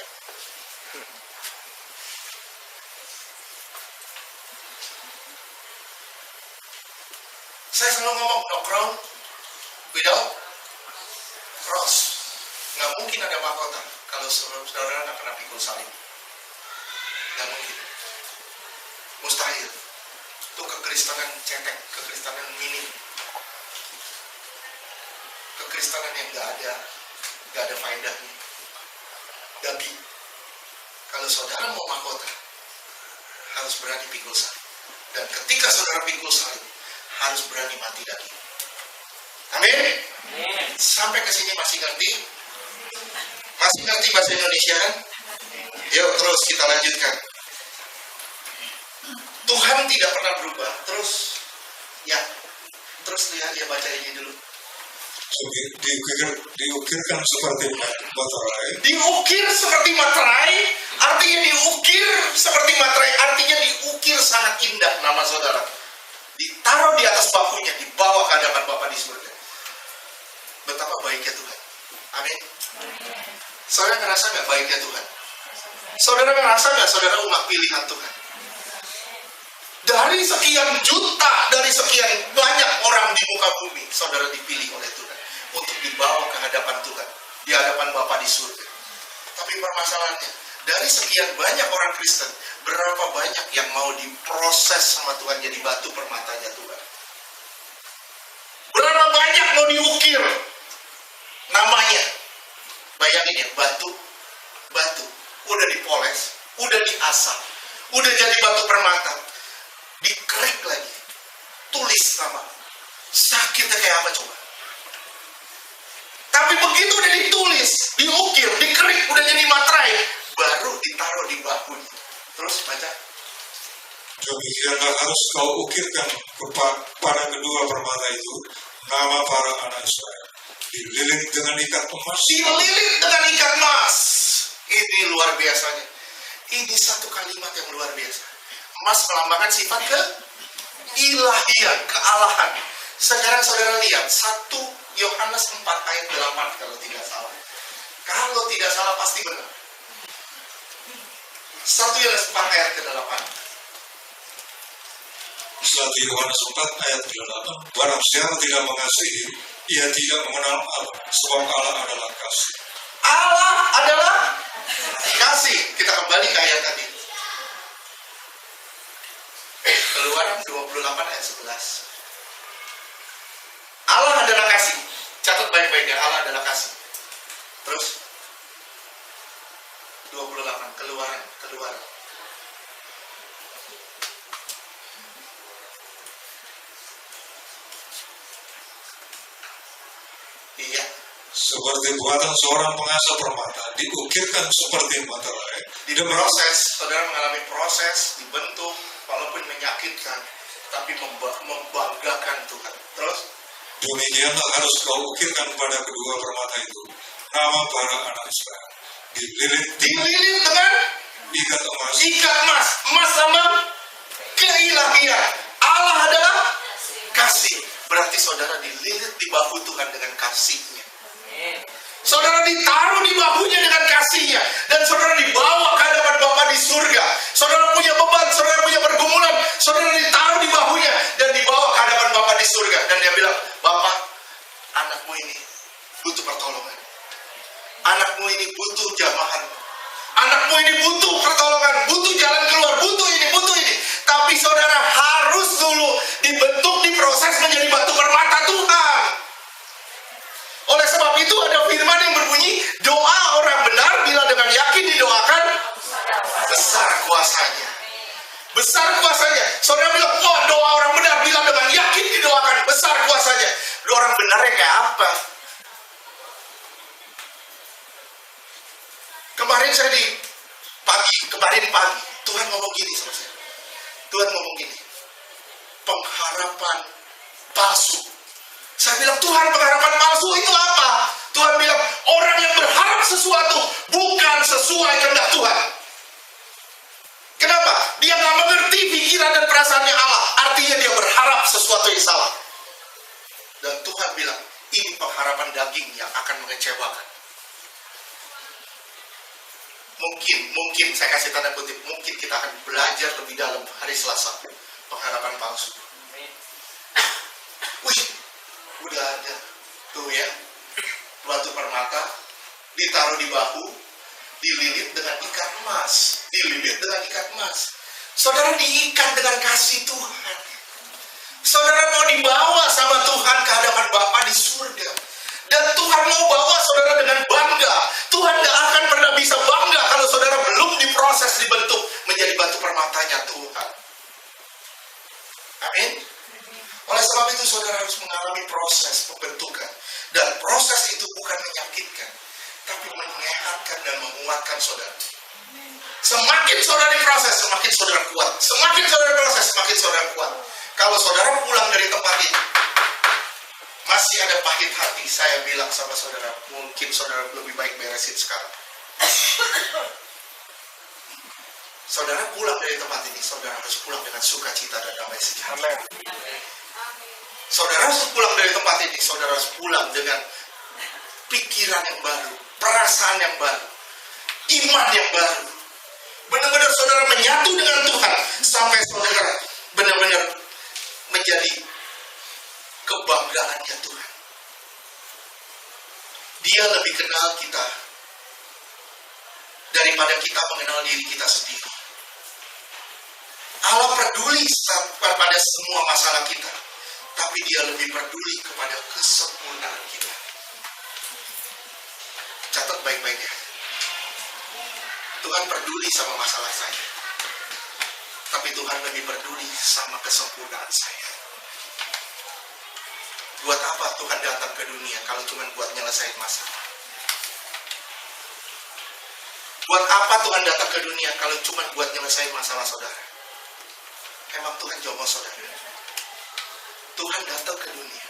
S1: Saya selalu ngomong, no crown without cross. Nggak mungkin ada mahkota kalau saudara nggak pernah pikul salib. Nggak mungkin. Mustahil. Itu kekristenan cetek, kekristenan minim. Kekristenan yang nggak ada faedahnya. Daging. Kalau saudara mau mahkota, harus berani pikul salib. Dan ketika saudara pikul salib, harus berani mati daging. Amin. Sampai ke sini masih ngerti? Masih ngerti bahasa Indonesia kan? Yuk terus kita lanjutkan. Tuhan tidak pernah berubah. Terus lihat ya, baca ini dulu.
S2: Diukirkan seperti materai.
S1: Diukir seperti materai, artinya diukir seperti materai, artinya diukir sangat indah nama saudara. Ditaruh di atas bahunya, dibawa ke hadapan Bapa di surga. Betapa baiknya Tuhan. Amin. Saudara ngerasa gak baiknya Tuhan? Saudara ngerasa gak saudara umat pilihan Tuhan? Dari sekian juta, dari sekian banyak orang di muka bumi, saudara dipilih oleh Tuhan untuk dibawa ke hadapan Tuhan, di hadapan Bapa di surga. Tapi permasalahannya, dari sekian banyak orang Kristen, berapa banyak yang mau diproses sama Tuhan jadi batu permatanya Tuhan? Berapa banyak mau diukir namanya? Bayangin ya, batu udah dipoles, udah diasah, udah jadi batu permata, dikerik lagi, tulis nama. Sakitnya kayak apa coba? Tapi begitu udah ditulis, diukir, dikerik, udah jadi materai, baru ditaruh di bahunya. Terus baca.
S2: Demikianlah harus kau ukirkan pada kedua permata itu nama para anak Israel, dililit dengan ikat emas.
S1: Dililit dengan ikat emas. Ini luar biasanya. Ini satu kalimat yang luar biasa. Emas melambangkan sifat keilahian, kealahan. Sekarang saudara lihat 1 Yohanes 4 ayat 8 kalau tidak salah. Kalau tidak salah pasti benar. 1 Yohanes 4 ayat ke-8.
S2: 1 Yohanes 4 ayat 8. Barang siapa tidak mengasihi, ia tidak mengenal Allah, sebab Allah adalah kasih.
S1: Allah adalah kasih. Kita kembali ke ayat tadi. Keluaran 28 ayat 11. Allah adalah kasih. Catat baik-baik ya, Allah adalah kasih. Terus 28 keluaran. Iya.
S2: Seperti buatan seorang pengasah permata, diukirkan seperti materai.
S1: Di proses, saudara mengalami proses, dibentuk, walaupun menyakitkan, tapi membanggakan Tuhan. Terus?
S2: Demikianlah harus kau ukirkan pada kedua permata itu nama para anak Israel, dililit
S1: dengan
S2: ikat emas.
S1: Ikat emas, emas sama keilahian. Allah adalah kasih. Berarti saudara dililit di bahu Tuhan dengan kasih-Nya. Saudara ditaruh di bahunya dengan kasih-Nya, dan saudara dibawa ke hadapan Bapa di surga. Saudara punya beban, saudara punya pergumulan, saudara ditaruh di bahunya dan dibawa ke hadapan Bapa di surga. Dan dia bilang, Bapak, anakmu ini butuh pertolongan. Anakmu ini butuh jamahan. Anakmu ini butuh pertolongan, butuh jalan keluar, butuh ini. Tapi saudara harus dulu dibentuk, diproses menjadi batu permata Tuhan. Oleh sebab itu ada firman yang berbunyi, doa orang benar bila dengan yakin didoakan, besar kuasanya. Besar kuasanya. Saudara bilang, wah, doa orang benar bila dengan yakin didoakan, besar kuasanya. Doa orang benarnya kayak apa? Kemarin pagi, Tuhan ngomong gini sama saya. Tuhan ngomong gini, pengharapan palsu. Saya bilang, Tuhan, pengharapan palsu itu apa? Tuhan bilang, orang yang berharap sesuatu bukan sesuai kehendak Tuhan. Kenapa? Dia nggak mengerti pikiran dan perasaannya Allah. Artinya dia berharap sesuatu yang salah. Dan Tuhan bilang, ini pengharapan daging yang akan mengecewakan. Mungkin saya kasih tanda kutip, mungkin kita akan belajar lebih dalam hari Selasa pengharapan palsu. Wih, udah ada tuh ya, batu permata ditaruh di bahu, dililit dengan ikat emas. Saudara diikat dengan kasih Tuhan. Saudara mau dibawa sama Tuhan ke hadapan Bapa di surga. Dan Tuhan mau bawa saudara dengan bangga. Tuhan gak akan pernah bisa bangga kalau saudara belum diproses, dibentuk menjadi batu permatanya Tuhan. Amin. Oleh sebab itu saudara harus mengalami proses pembentukan. Dan proses itu bukan menyakitkan, tapi menyehatkan dan menguatkan saudara. Semakin saudara diproses, semakin saudara kuat. Semakin saudara proses, semakin saudara kuat. Kalau saudara pulang dari tempat ini masih ada pahit hati, saya bilang sama saudara, mungkin saudara lebih baik beresin sekarang. Saudara pulang dari tempat ini, saudara harus pulang dengan sukacita dan damai sejahtera. Saudara harus pulang dari tempat ini, saudara harus pulang dengan pikiran yang baru, perasaan yang baru, iman yang baru. Benar-benar saudara menyatu dengan Tuhan sampai saudara benar-benar menjadi kebanggaannya Tuhan. Dia lebih kenal kita daripada kita mengenal diri kita sendiri. Allah peduli pada semua masalah kita, tapi dia lebih peduli kepada kesempurnaan kita. Catat baik-baik ya. Tuhan peduli sama masalah saya. Tapi Tuhan lebih peduli sama kesempurnaan saya. Buat apa Tuhan datang ke dunia kalau cuma buat nyelesain masalah? Buat apa Tuhan datang ke dunia kalau cuma buat nyelesain masalah saudara? Emang Tuhan jomblo saudara? Tuhan datang ke dunia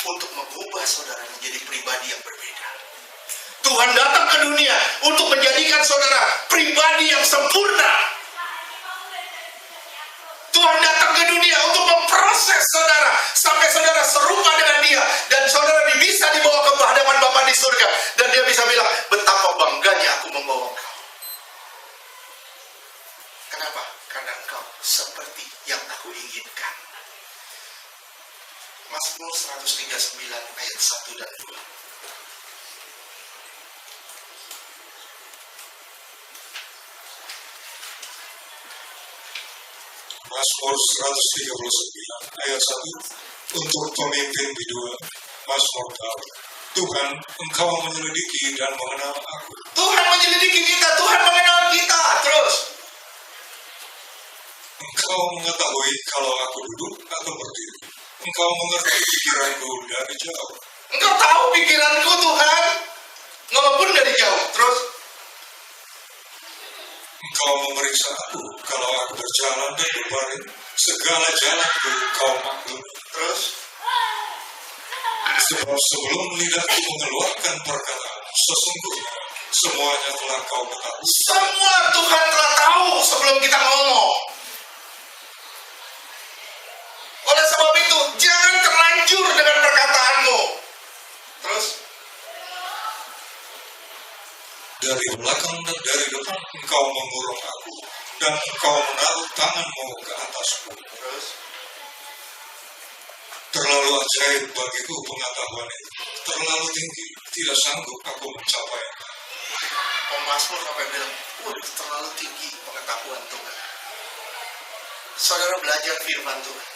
S1: untuk mengubah saudara menjadi pribadi yang berbeda. Tuhan datang ke dunia untuk menjadikan saudara pribadi yang sempurna. Tuhan datang ke dunia untuk memproses saudara sampai saudara serupa dengan dia, dan saudara bisa dibawa ke hadapan Bapa di surga, dan dia bisa bilang, betapa bangganya aku membawa engkau. Kenapa? Karena engkau seperti yang aku inginkan. Mazmur 139 ayat 1 dan 2.
S2: Mazmur 139 ayat 1. Untuk pemimpin bidua, Mazmur Daud. Tuhan, Engkau menyelidiki dan mengenal aku.
S1: Tuhan menyelidiki kita, Tuhan mengenal kita. Terus,
S2: Engkau mengetahui kalau aku duduk atau berdiri. Engkau mengerti pikiranku dari jauh.
S1: engkau tahu pikiranku Tuhan, walaupun dari jauh. Terus,
S2: Engkau memeriksa aku kalau aku berjalan dan berbaring. Segala jalanku Kau maklumi.
S1: terus,
S2: Sebab sebelum lidahku mengeluarkan perkataan, sesungguhnya semuanya telah Kau ketahui.
S1: semua Tuhan telah tahu sebelum kita ngomong. Oleh sebab itu, jangan terlanjur dengan perkataanmu. Terus,
S2: Dari belakang dan dari depan Engkau mengurung aku, dan Engkau menaruh tanganmu ke atasku.
S1: terus,
S2: Terlalu ajaib bagiku pengetahuan itu. Terlalu tinggi, tidak sanggup aku mencapainya.
S1: Mazmur sampai bilang, waduh, terlalu tinggi pengetahuan Tuhan. Saudara belajar firman Tuhan,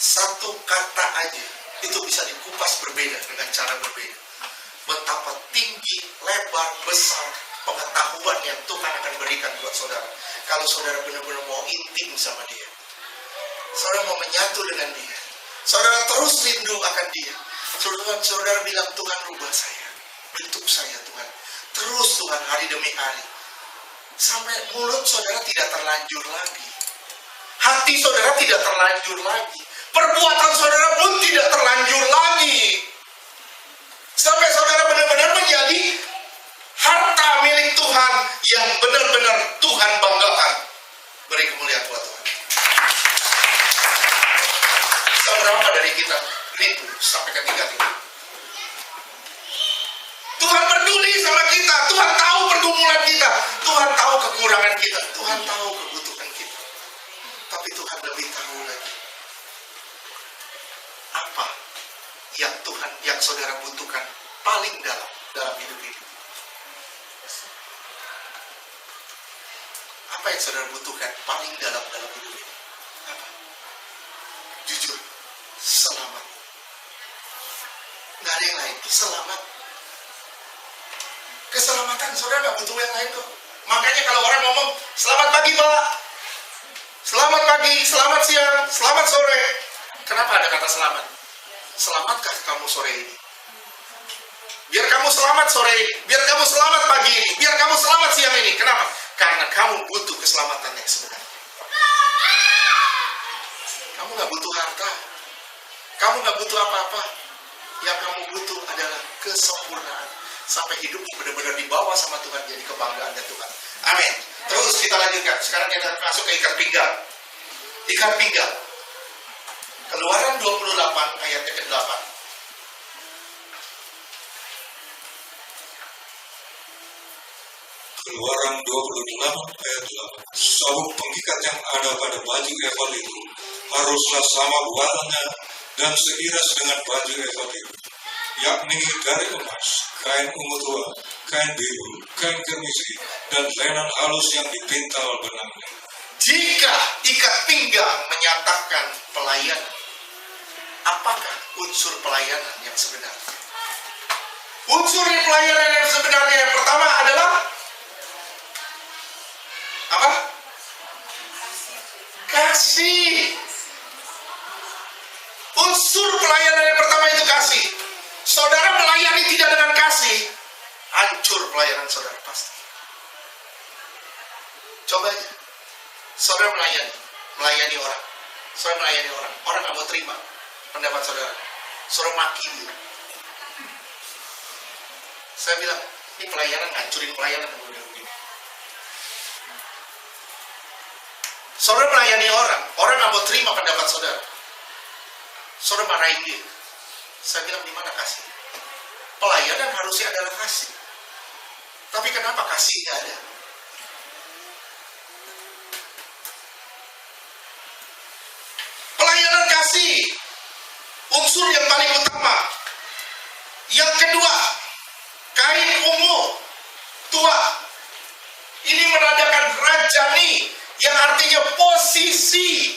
S1: satu kata aja itu bisa dikupas berbeda dengan cara berbeda. Betapa tinggi, lebar, besar pengetahuan yang Tuhan akan berikan buat saudara. Kalau saudara benar-benar mau intim sama dia, saudara mau menyatu dengan dia, saudara terus rindu akan dia. Saudara bilang, Tuhan rubah saya, bentuk saya Tuhan. Terus Tuhan hari demi hari. Sampai mulut saudara tidak terlanjur lagi. Hati saudara tidak terlanjur lagi. Perbuatan saudara pun tidak terlanjur lagi. Sampai saudara benar-benar menjadi harta milik Tuhan yang benar-benar Tuhan banggakan. Beri kemuliaan buat Tuhan. Seberapa dari kita rindu sampai ke tingkat itu? Tuhan peduli sama kita. Tuhan tahu pergumulan kita. Tuhan tahu kekurangan kita. Tuhan tahu kebutuhan kita. Tapi Tuhan lebih tahu lagi apa yang saudara butuhkan paling dalam hidup ini. Apa yang saudara butuhkan paling dalam hidup ini? Apa? Jujur, selamat. Nggak ada yang lain, selamat. Keselamatan, saudara nggak butuh yang lain kok. Makanya kalau orang ngomong, selamat pagi Pak, selamat pagi, selamat siang, selamat sore. Kenapa ada kata selamat? Selamatkah kamu sore ini? Biar kamu selamat sore ini, biar kamu selamat pagi ini, biar kamu selamat siang ini. Kenapa? Karena kamu butuh keselamatan yang sebenarnya. Kamu nggak butuh harta, kamu nggak butuh apa-apa. Yang kamu butuh adalah kesempurnaan. Sampai hidupmu benar-benar dibawa sama Tuhan, jadi kebanggaannya Tuhan. Amin. Terus kita lanjutkan. Sekarang kita masuk ke ikat pinggang. Ikat pinggang. Keluaran 28 ayat ke-8.
S2: Keluaran 28 ayat 8. Sabuk pengikat yang ada pada baju efod itu haruslah sama buatannya dan seiras dengan baju efod itu, yakni dari emas, kain ungu tua, kain biru, kain kemisi, dan lenan halus yang dipintal benangnya.
S1: Jika ikat pinggang menyatakan pelayanan, apakah unsur pelayanan yang sebenarnya? Unsur pelayanan yang sebenarnya yang pertama adalah pelayanan saudara pasti. Coba aja, saudara melayani orang. Saudara melayani orang nggak mau terima pendapat saudara. Saudara maki dia. Saya bilang, ini pelayanan, ngancurin pelayanan. Saudara melayani orang nggak mau terima pendapat saudara. Saudara marahin dia. Saya bilang, di mana kasih? Pelayanan harusnya adalah kasih. Tapi kenapa kasih nggak ada? Pelayanan kasih, unsur yang paling utama. Yang kedua, kain ungu tua. Ini menandakan rajani, yang artinya posisi.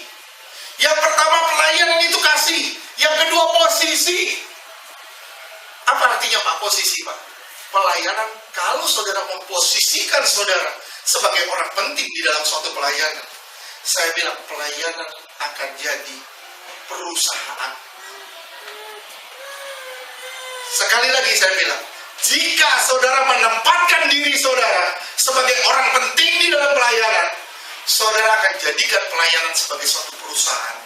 S1: Yang pertama pelayanan itu kasih, yang kedua posisi. Apa artinya Pak posisi Pak? Pelayanan, kalau saudara memposisikan saudara sebagai orang penting di dalam suatu pelayanan, saya bilang pelayanan akan jadi perusahaan. Sekali lagi saya bilang, jika saudara menempatkan diri saudara sebagai orang penting di dalam pelayanan, saudara akan jadikan pelayanan sebagai suatu perusahaan.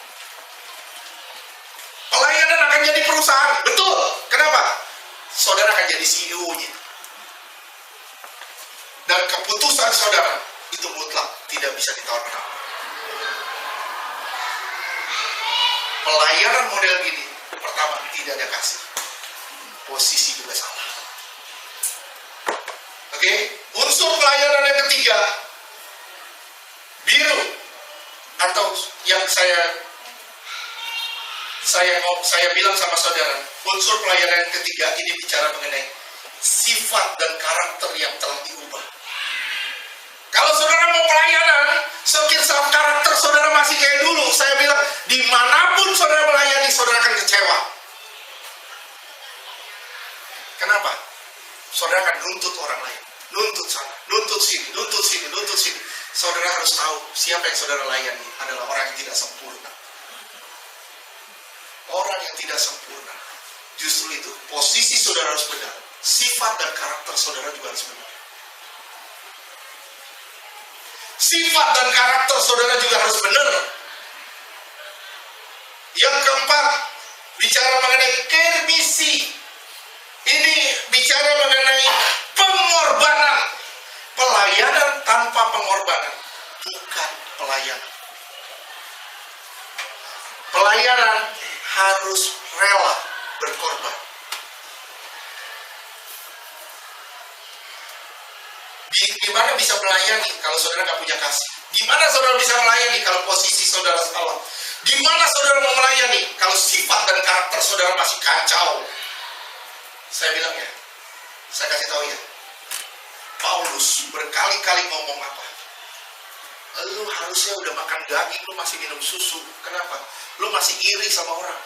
S1: Pelayanan akan jadi perusahaan, betul. Kenapa? Saudara akan jadi CEO-nya. Dan keputusan saudara itu mutlak, tidak bisa ditawar-tawar. Pelayanan model gini, pertama, tidak ada kasih. Posisi juga salah. Oke? Unsur pelayanan yang ketiga, biru. Atau yang saya bilang sama saudara, unsur pelayanan yang ketiga ini bicara mengenai sifat dan karakter yang telah diubah. Kalau saudara mau pelayanan, saat karakter saudara masih kayak dulu, saya bilang, dimanapun saudara melayani, saudara akan kecewa. Kenapa? Saudara akan nuntut orang lain. Nuntut sana, nuntut sini, nuntut sini, nuntut sini. Saudara harus tahu, siapa yang saudara layani adalah orang yang tidak sempurna. Orang yang tidak sempurna. Justru itu, posisi saudara harus benar. Sifat dan karakter saudara juga harus benar. Sifat dan karakter saudara juga harus benar. Yang keempat, bicara mengenai kermisi. Ini bicara mengenai pengorbanan. Pelayanan tanpa pengorbanan bukan pelayanan. Pelayanan harus rela berkorban. Gimana bisa melayani kalau saudara nggak punya kasih? Gimana saudara bisa melayani kalau posisi saudara salah? Gimana saudara mau melayani kalau sifat dan karakter saudara masih kacau? Saya bilang ya, saya kasih tahu ya, Paulus berkali-kali ngomong apa? Lu harusnya udah makan daging, lu masih minum susu. Kenapa? Lu masih iri sama orang.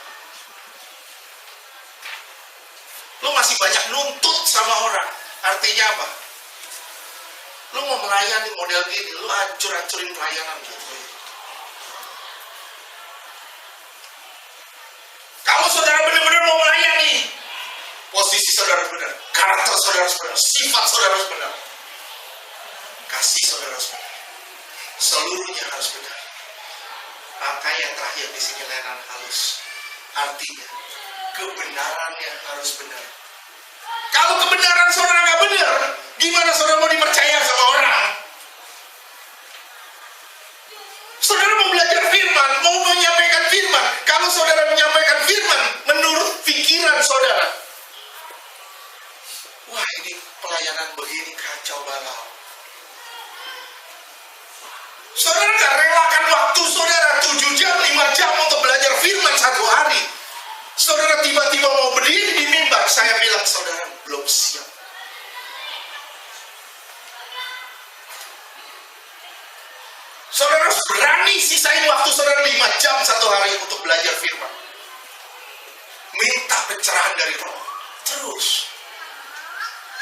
S1: Lu masih banyak nuntut sama orang. Artinya apa? Lu mau melayani model gini, lu hancur-hancurin pelayanan gitu. Kalau saudara benar-benar mau melayani, posisi saudara harus benar, karakter saudara harus benar, sifat saudara harus benar, kasih saudara harus benar, seluruhnya harus benar. Maka yang terakhir di sini layanan halus, artinya kebenarannya harus benar. Kalau kebenaran saudara nggak benar, gimana saudara mau dipercaya sama orang? Saudara mau belajar firman, mau menyampaikan firman. Kalau saudara menyampaikan firman menurut pikiran saudara, wah ini pelayanan begini kacau balau. Saudara nggak relakan waktu saudara 7 jam, 5 jam untuk belajar firman satu hari. Saudara tiba-tiba mau berdiri di mimbar, saya bilang saudara belum siap. Saudara harus berani sisain waktu saudara 5 jam satu hari untuk belajar firman. Minta pencerahan dari Roh. Terus.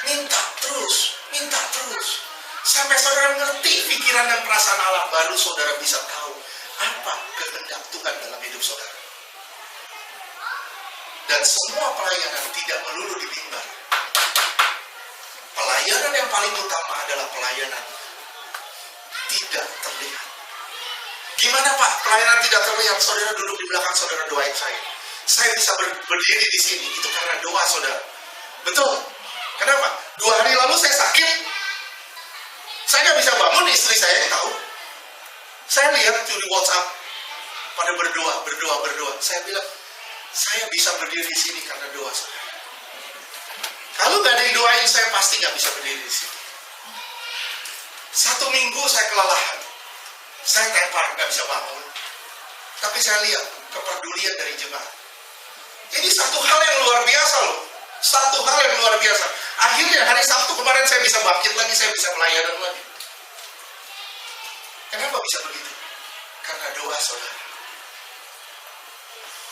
S1: Minta terus. Minta terus. Sampai saudara ngerti pikiran dan perasaan Allah, baru saudara bisa tahu apa kehendak Tuhan dalam hidup saudara. Dan semua pelayanan tidak melulu di mimbar. Pelayanan pelayanan yang paling utama adalah pelayanan tidak terlihat. Gimana Pak pelayanan tidak terlihat? Saudara duduk di belakang saudara, doain saya. Saya bisa berdiri di sini itu karena doa saudara. Betul. Kenapa? 2 hari lalu saya sakit. Saya nggak bisa bangun, istri saya yang tahu. Saya lihat di WhatsApp pada berdoa. Saya bilang, saya bisa berdiri di sini karena doa saudara. Kalau nggak ada yang doain, saya pasti nggak bisa berdiri di sini. 1 minggu saya kelelahan. Saya tepar, nggak bisa bangun. Tapi saya lihat kepedulian dari jemaat. Ini satu hal yang luar biasa loh. Satu hal yang luar biasa. Akhirnya hari Sabtu kemarin saya bisa bangkit lagi, saya bisa pelayanan lagi. Kenapa bisa begitu? Karena doa saudara.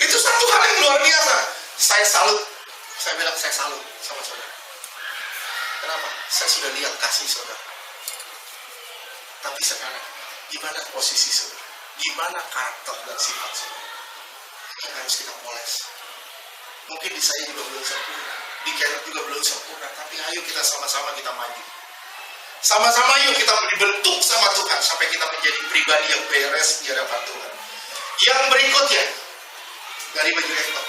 S1: Itu satu hal yang luar biasa. Saya salut. Saya bilang saya salut sama saudara. Kenapa? Saya sudah lihat kasih saudara. Tapi sekarang, gimana posisi saudara? Gimana karakter dan sifat saudara? Ini harus kita poles. Mungkin di saya juga belum sempurna, di Kenneth juga belum sempurna, tapi ayo kita sama-sama kita maju. Sama-sama yuk kita dibentuk sama Tuhan sampai kita menjadi pribadi yang beres di hadapan Tuhan. Yang berikutnya dari baju ekor.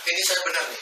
S1: Ini saya benar nih,